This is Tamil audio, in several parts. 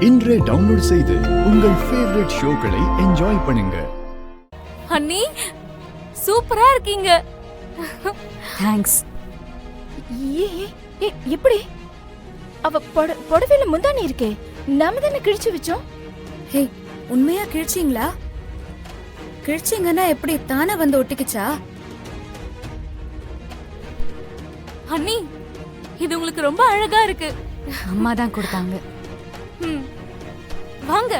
இன்றே டவுன்லோட் செய்து உங்கள் ஃபேவரட் ஷோக்களை என்ஜாய் பண்ணுங்க. அண்ணி சூப்பரா இருக்கீங்க. தேங்க்ஸ். எப்படி அவ புடவையில முந்தானி இருக்கே, நாம தானே கிழிச்சு வச்சோம். ஹே, உண்மையா கிழிச்சிங்களா? கிழிச்சிங்கன்னா எப்படி தானே வந்து ஒட்டிக்குச்சா? அண்ணி இது உங்களுக்கு ரொம்ப அழகா இருக்கு. அம்மா தான் கொடுத்தாங்க. வாங்க.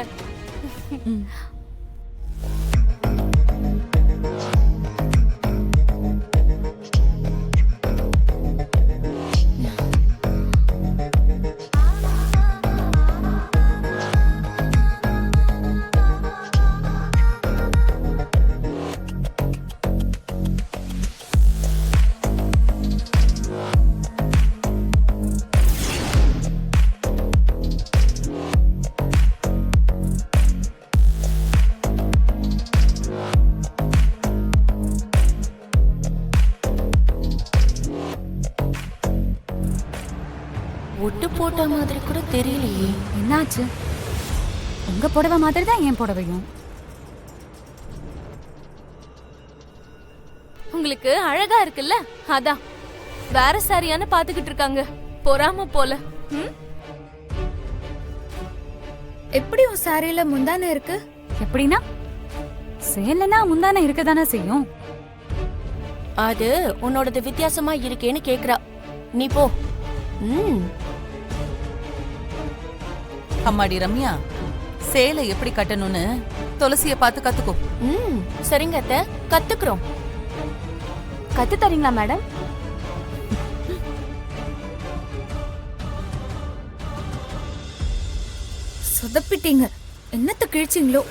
ஒட்டு போட்ட மாதிரி கூட தெரியலையே. என்னாச்சு? உங்க புடவை மாதிரி தான் என் புடவையும். உங்களுக்கு அழகா இருக்குல்ல, அதான் வேற சாரியான பாத்துக்கிட்டு இருக்காங்க. பொறாம போல. எப்படி உன் சாரியில முந்தானை இருக்கு? எப்படின்னா சேலனா முந்தானை இருக்கதானே செய்யும். அது உன்னோடது வித்தியாசமா இருக்கேன்னு கேக்குறா. நீ போ. அம்மாடி ரம்யா, சேலை எப்படி கட்டணும்னு துளசிய பார்த்து கத்துக்கோ. சரிங்க அத்தை, கத்துக்கிறோம். கத்து தரீங்களா மேடம்? சொதப்பிட்டீங்க. என்னத்த கிழிச்சிங்களோ?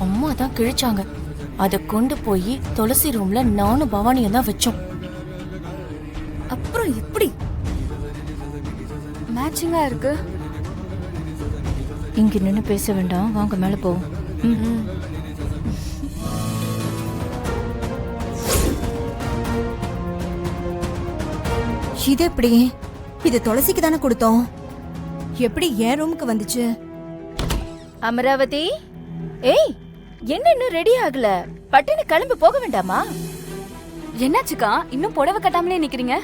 அம்மா தான் கிழிச்சாங்க. அதை கொண்டு போய் துளசி ரூம்ல நானும் பவானியும் தான் வச்சோம். அப்புறம் எப்படி மேட்சிங்கா இருக்கு? இங்க நின்னு பேச வேண்டாம், வாங்க மேல போவோம். இது எப்படி? இது துளசிக்கு தானே கொடுத்தோம். எப்படி என் ரூமுக்கு வந்துச்சு? அமராவதி, ஏய், என்ன இன்னும் ரெடி ஆகல? பட்டுன்னு கிளம்பி போக வேண்டாமா? என்னாச்சுக்கா, இன்னும் புடவை கட்டாமலே நிக்கிறீங்க?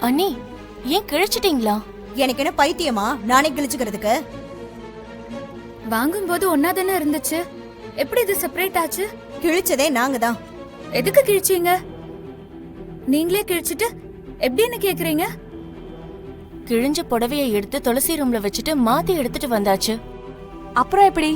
அண்ணி, ஏன் கிழிச்சிட்டீங்களா? எனக்கு என்ன பைத்தியமா நானே கிழிச்சுக்கிறதுக்கு? வாங்கும்போது ஒன்னா தானே இருந்துச்சு, எப்படி இது செப்பரேட் ஆச்சு? கிழிச்சதே நாங்க தான். எதுக்கு கிழிச்சீங்க? நீங்களே கிழிச்சிட்டு எப்படின்னு கேக்குறீங்க? கிழிஞ்ச புடவையை எடுத்து துளசி ரூம்ல வச்சுட்டு மாத்தி எடுத்துட்டு வந்தாச்சு. அப்புறம் எப்படி?